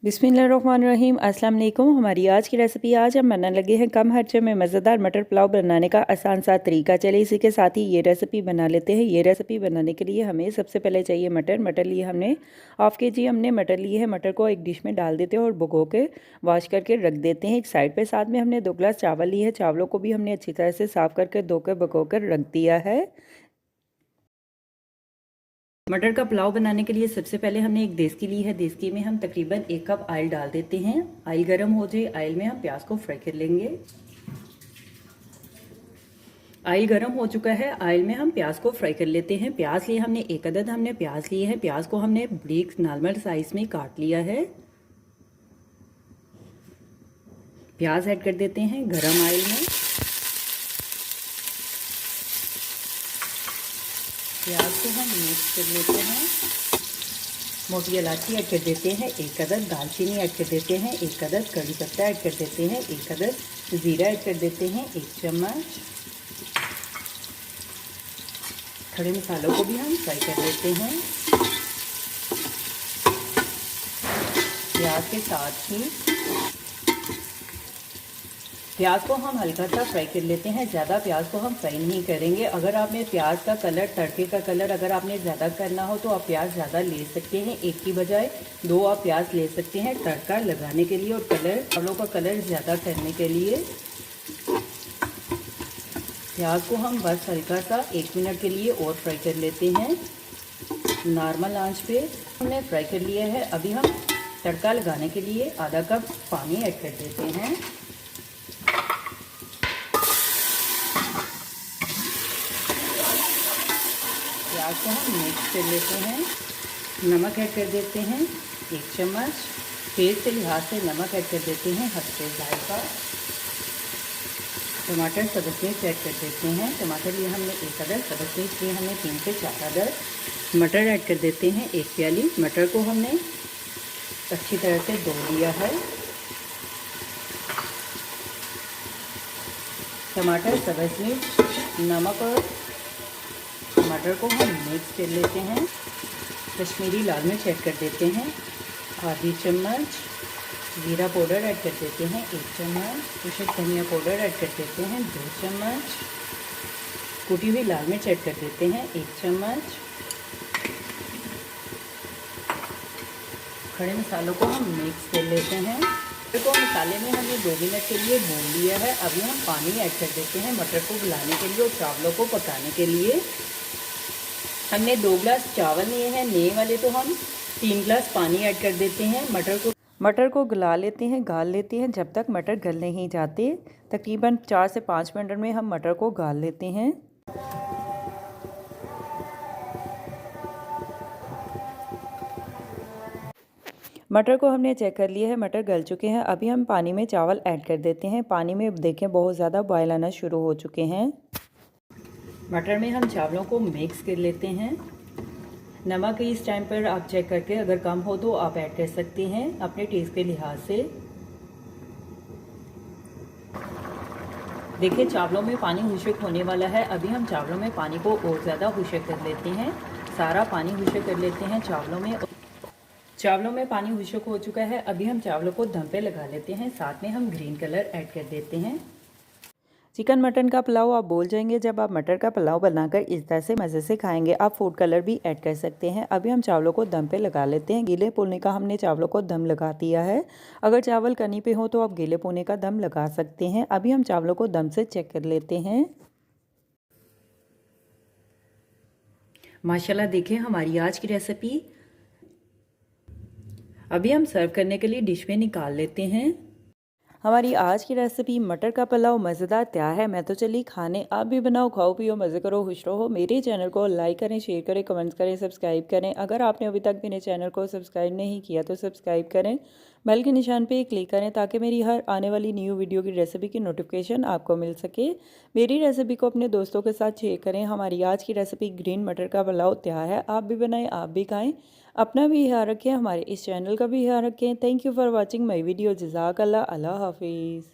बिस्मिल्लाहिर्रहमानिर्रहीम अस्सलाम वालेकुम। हमारी आज की रेसिपी, आज हम बनाने लगे हैं कम खर्चे में मज़ेदार मटर पुलाव बनाने का आसान सा तरीका। चलिए इसी के साथ ही ये रेसिपी बना लेते हैं। ये रेसिपी बनाने के लिए हमें सबसे पहले चाहिए मटर लिए हमने हाफ़ के जी हमने मटर लिए है। मटर को एक डिश में डाल देते हैं और भिगो के वॉश करके रख देते हैं एक साइड पर। साथ में हमने 2 गिलास चावल लिए है। चावलों को भी हमने अच्छी तरह से साफ़ करके धो कर भिगो कर रख दिया है। मटर का पुलाव बनाने के लिए सबसे पहले हमने एक देसकी ली है। देसकी में हम तकरीबन 1 कप ऑयल डाल देते हैं। ऑयल गर्म हो जाए, ऑयल में हम प्याज को फ्राई कर लेंगे। ऑयल गर्म हो चुका है, ऑयल में हम प्याज को फ्राई कर लेते हैं। प्याज लिए हमने 1 अदद हमने प्याज लिए है। प्याज को हमने बारीक नॉर्मल साइज में काट लिया है। प्याज ऐड कर देते हैं गरम ऑयल में। प्याज को हम मिक्स कर लेते हैं। मोटी इलायची ऐड कर देते हैं 1 अदद, दालचीनी ऐड कर देते हैं 1 अदद, कड़ी पत्ता ऐड कर देते हैं 1 अदद, ज़ीरा ऐड कर देते हैं 1 चम्मच। खड़े मसालों को भी हम फ्राई कर लेते हैं। प्याज के साथ ही प्याज को हम हल्का सा फ्राई कर लेते हैं। ज़्यादा प्याज को हम फ्राई नहीं करेंगे। अगर आपने प्याज का कलर, तड़के का कलर अगर आपने ज़्यादा करना हो तो आप प्याज ज़्यादा ले सकते हैं। 1 की बजाय 2 आप प्याज ले सकते हैं तड़का लगाने के लिए और चावलों का कलर ज़्यादा करने के लिए। प्याज को हम बस हल्का सा 1 मिनट के लिए और फ्राई कर लेते हैं। नॉर्मल आंच पे हमने फ्राई कर लिया है। अभी हम तड़का लगाने के लिए आधा कप पानी ऐड कर देते हैं। प्याज को हम मिक्स कर लेते हैं। नमक ऐड कर देते हैं 1 चम्मच। टेस्ट के लिहाज से नमक ऐड कर देते हैं हल्के जायका। टमाटर सब्ज़ मिर्च ऐड कर देते हैं। टमाटर लिए हमने 1 अदद, सब्ज़ मिर्च लिए हमने 3 से 4 अदद। मटर ऐड कर देते हैं 1 प्याली। मटर को हमने अच्छी तरह से धो लिया है। टमाटर, सब्ज़ मिर्च, नमक और मटर को हम मिक्स कर लेते हैं। कश्मीरी लाल मिर्च ऐड कर देते हैं आधी चम्मच। जीरा पाउडर ऐड कर देते हैं 1 चम्मच। कुछ धनिया पाउडर ऐड कर देते हैं 2 चम्मच। कुटी हुई लाल मिर्च ऐड कर देते हैं 1 चम्मच। खड़े मसालों को हम मिक्स कर लेते हैं। मटर को मसाले में हमने 2 मिनट के लिए भून लिया है। अभी हम पानी ऐड कर देते हैं मटर को गलाने के लिए और चावलों को पकाने के लिए। हमने 2 गिलास चावल लिए हैं, नए वाले तो हम 3 गिलास पानी ऐड कर देते हैं। मटर को गला लेते हैं, गाल लेते हैं जब तक मटर गल नहीं जाते। तकरीबन 4 से 5 मिनट में हम मटर को गाल लेते हैं। मटर को हमने चेक कर लिया है, मटर गल चुके हैं। अभी हम पानी में चावल ऐड कर देते हैं। पानी में देखें बहुत ज़्यादा बॉयल आना शुरू हो चुके हैं। मटर में हम चावलों को मिक्स कर लेते हैं। नमक इस टाइम पर आप चेक करके अगर कम हो तो आप ऐड कर सकते हैं अपने टेस्ट के लिहाज से। देखिए चावलों में पानी खुश्क होने वाला है। अभी हम चावलों में पानी को और ज़्यादा खुश्क कर लेते हैं। सारा पानी खुश्क कर लेते हैं चावलों में। चावलों में पानी खुश्क हो चुका है। अभी हम चावलों को दम पे लगा लेते हैं। साथ में हम ग्रीन कलर ऐड कर देते हैं। चिकन मटन का पुलाव आप बोल जाएंगे जब आप मटर का पुलाव बनाकर इस तरह से मज़े से खाएंगे। आप फूड कलर भी ऐड कर सकते हैं। अभी हम चावलों को दम पे लगा लेते हैं। गीले पोने का हमने चावलों को दम लगा दिया है। अगर चावल कनी पे हो तो आप गीले पोने का दम लगा सकते हैं। अभी हम चावलों को दम से चेक कर लेते हैं। माशाल्लाह देखिए हमारी आज की रेसिपी। अभी हम सर्व करने के लिए डिश में निकाल लेते हैं। हमारी आज की रेसिपी मटर का पुलाव मज़ेदार तैयार है। मैं तो चली खाने, आप भी बनाओ, खाओ पियो, मज़े करो, खुश रहो। मेरे चैनल को लाइक करें, शेयर करें, कमेंट्स करें, सब्सक्राइब करें। अगर आपने अभी तक मेरे चैनल को सब्सक्राइब नहीं किया तो सब्सक्राइब करें। बेल के निशान पे क्लिक करें ताकि मेरी हर आने वाली न्यू वीडियो की रेसिपी की नोटिफिकेशन आपको मिल सके। मेरी रेसिपी को अपने दोस्तों के साथ शेयर करें। हमारी आज की रेसिपी ग्रीन मटर का पुलाव तैयार है। आप भी बनाएं, आप भी खाएं। अपना भी ख्याल रखें, हमारे इस चैनल का भी ख्याल रखें। Thank you for watching my video. जज़ाकल्लाह। अल्लाह हाफिज़।